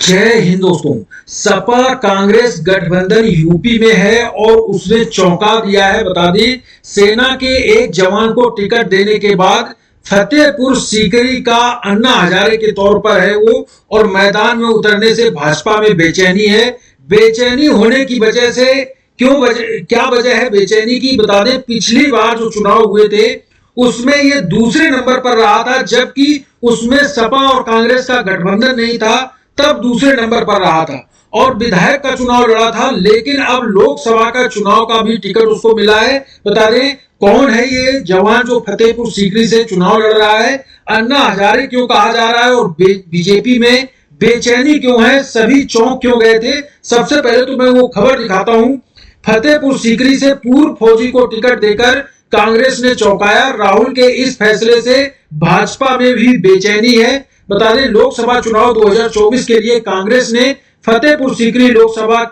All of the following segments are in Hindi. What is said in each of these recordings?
जय हिंद दोस्तों। सपा कांग्रेस गठबंधन यूपी में है और उसने चौंका दिया है। बता दें, सेना के एक जवान को टिकट देने के बाद फतेहपुर सीकरी का अन्ना हजारे के तौर पर है वो, और मैदान में उतरने से भाजपा में बेचैनी है। बेचैनी होने की वजह से क्या वजह है बेचैनी की, बता दें पिछली बार जो चुनाव हुए थे उसमें ये दूसरे नंबर पर रहा था, जबकि उसमें सपा और कांग्रेस का गठबंधन नहीं था, तब दूसरे नंबर पर रहा था और विधायक का चुनाव लड़ा था। लेकिन अब लोकसभा का चुनाव का भी टिकट उसको मिला है। बता दें कौन है ये जवान जो फतेहपुर सीकरी से चुनाव लड़ रहा है, अन्ना हजारे क्यों कहा जा रहा है और बीजेपी में बेचैनी क्यों है, सभी चौंक क्यों गए थे। सबसे पहले तो मैं वो खबर दिखाता हूं। फतेहपुर सीकरी से पूर्व फौजी को टिकट देकर कांग्रेस ने चौंकाया। राहुल के इस फैसले से भाजपा में भी बेचैनी है। बता दें लोकसभा चुनाव 2024 के लिए कांग्रेस ने फतेहपुर सीकरी लोकसभा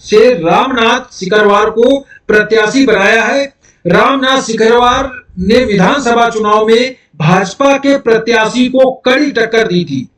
से रामनाथ सिकरवार को प्रत्याशी बनाया है। रामनाथ सिकरवार ने विधानसभा चुनाव में भाजपा के प्रत्याशी को कड़ी टक्कर दी थी।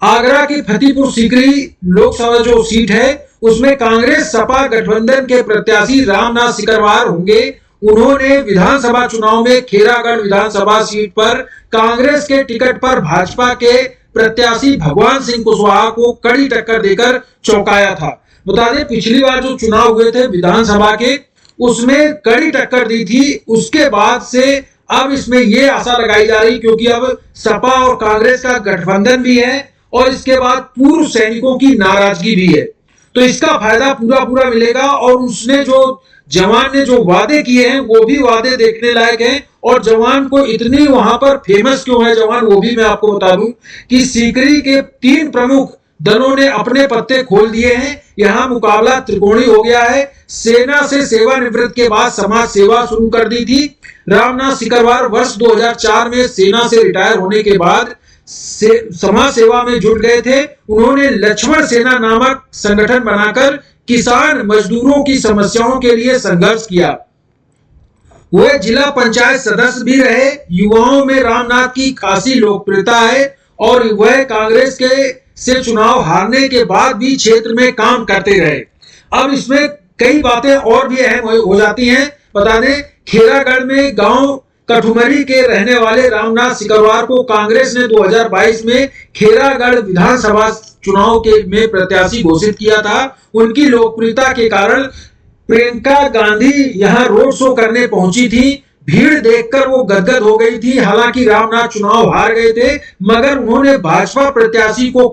आगरा की फतेहपुर सीकरी लोकसभा जो सीट है उसमें कांग्रेस सपा गठबंधन के प्रत्याशी रामनाथ सिकरवार होंगे। उन्होंने विधानसभा चुनाव में खेरागढ़ विधानसभा सीट पर कांग्रेस के टिकट पर भाजपा के प्रत्याशी भगवान सिंह कुशवाहा को कड़ी टक्कर देकर चौंकाया था। बता दें पिछली बार जो चुनाव हुए थे विधानसभा के, उसमें कड़ी टक्कर दी थी। उसके बाद से अब इसमें यह आशा लगाई जा रही, क्योंकि अब सपा और कांग्रेस का गठबंधन भी है और इसके बाद पूर्व सैनिकों की नाराजगी भी है, तो इसका फायदा पूरा मिलेगा। और उसने जो जवान ने जो वादे किए हैं वो भी वादे देखने लायक हैं। और जवान को इतनी वहां पर फेमस क्यों है जवान, वो भी मैं आपको बता दूं कि सीकरी के 3 प्रमुख दलों ने अपने पत्ते खोल दिए हैं। यहां मुकाबला त्रिकोणी हो गया है। सेना से सेवानिवृत्त के बाद समाज सेवा शुरू कर दी थी। रामनाथ सिकरवार वर्ष 2004 में सेना से रिटायर होने के बाद समाज सेवा में जुट गए थे। उन्होंने लक्ष्मण सेना नामक संगठन बनाकर किसान मजदूरों की समस्याओं के लिए संघर्ष किया। वे जिला पंचायत सदस्य भी रहे। युवाओं में रामनाथ की खासी लोकप्रियता है और वह कांग्रेस के से चुनाव हारने के बाद भी क्षेत्र में काम करते रहे। अब इसमें कई बातें और भी अहम हो जाती हैं। बता दें खेरागढ़ में गांव कठुमरी के रहने वाले रामनाथ सिकरवार को कांग्रेस ने 2022 में खेरागढ़ विधानसभा चुनाव के में प्रत्याशी घोषित किया था। उनकी लोकप्रियता के कारण प्रियंका गांधी यहां रोड शो करने पहुंची थी। भीड़ देखकर वो गदगद हो गई थी। हालांकि रामनाथ चुनाव हार गए थे, मगर उन्होंने भाजपा प्रत्याशी को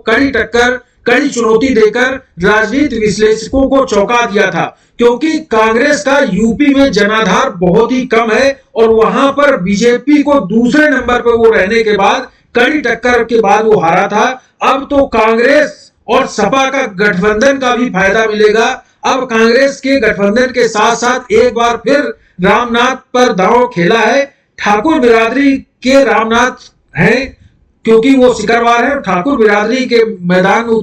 कड़ी चुनौती देकर राजनीतिक विश्लेषकों को चौंका दिया था, क्योंकि कांग्रेस का यूपी में जनाधार बहुत ही कम है और वहां पर बीजेपी को दूसरे नंबर पर वो रहने के बाद कड़ी टक्कर के बाद वो हारा था। अब तो कांग्रेस और सपा का गठबंधन का भी फायदा मिलेगा। अब कांग्रेस के गठबंधन के साथ साथ एक बार फिर रामनाथ पर दांव खेला है। ठाकुर बिरादरी के रामनाथ हैं, क्योंकि वो सिकरवार है। ठाकुर बिरादरी के मैदान में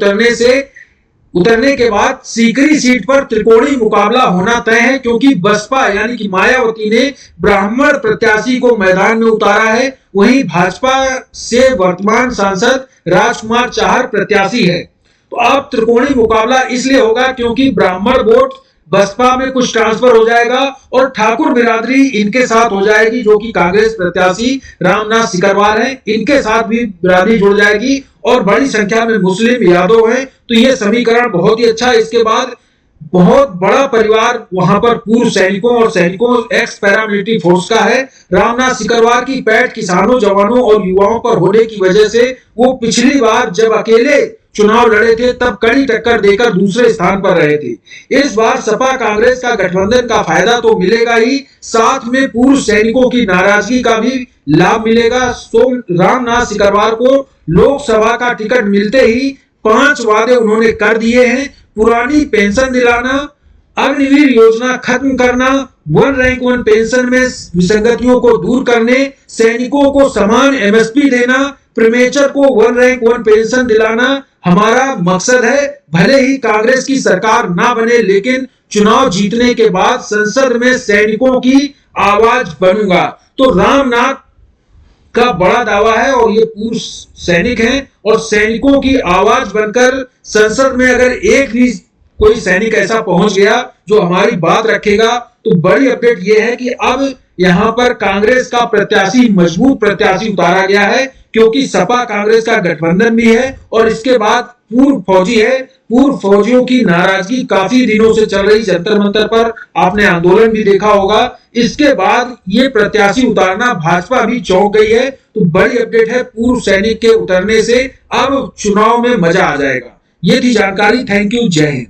उतरने के बाद सीकरी सीट पर त्रिकोणी मुकाबला होना तय है, क्योंकि बसपा यानी कि मायावती ने ब्राह्मण प्रत्याशी को मैदान में उतारा है। वहीं भाजपा से वर्तमान सांसद राजकुमार चाहर प्रत्याशी है। तो अब त्रिकोणी मुकाबला इसलिए होगा क्योंकि ब्राह्मण वोट बसपा में कुछ ट्रांसफर हो जाएगा और ठाकुर बिरादरी इनके साथ हो जाएगी, जो कि कांग्रेस प्रत्याशी रामनाथ सिकरवार हैं। इनके साथ भी बिरादरी जुड़ जाएगी और बड़ी संख्या में मुस्लिम यादव हैं। तो ये समीकरण बहुत ही अच्छा है। इसके बाद बहुत बड़ा परिवार वहां पर पूर्व सैनिकों एक्स पैरामिलिट्री फोर्स का है। रामनाथ सिकरवार की पैठ किसानों, जवानों और युवाओं पर होने की वजह से वो पिछली बार जब अकेले चुनाव लड़े थे तब कड़ी टक्कर देकर दूसरे स्थान पर रहे थे। इस बार सपा कांग्रेस का गठबंधन का फायदा तो मिलेगा ही, साथ में पूर्व सैनिकों की नाराजगी का भी लाभ मिलेगा। सो रामनाथ सिकरवार को लोकसभा का टिकट मिलते ही 5 वादे उन्होंने कर दिए हैं। पुरानी पेंशन दिलाना, अग्निवीर योजना खत्म करना, 1 रैंक 1 पेंशन में विसंगतियों को दूर करने, सैनिकों को समान एमएसपी देना, प्रीमेचर को 1 रैंक 1 पेंशन दिलाना हमारा मकसद है। भले ही कांग्रेस की सरकार ना बने, लेकिन चुनाव जीतने के बाद संसद में सैनिकों की आवाज बनूंगा। तो रामनाथ का बड़ा दावा है और ये पूर्व सैनिक हैं और सैनिकों की आवाज बनकर संसद में अगर एक भी कोई सैनिक ऐसा पहुंच गया जो हमारी बात रखेगा, तो बड़ी अपडेट ये है कि अब यहां पर कांग्रेस का प्रत्याशी, मजबूत प्रत्याशी उतारा गया है, क्योंकि सपा कांग्रेस का गठबंधन भी है और इसके बाद पूर्व फौजी है। पूर्व फौजियों की नाराजगी काफी दिनों से चल रही, जंतर मंतर पर आपने आंदोलन भी देखा होगा। इसके बाद ये प्रत्याशी उतारना भाजपा भी चौंक गई है। तो बड़ी अपडेट है, पूर्व सैनिक के उतरने से अब चुनाव में मजा आ जाएगा। ये थी जानकारी। Thank you. जय हिंद।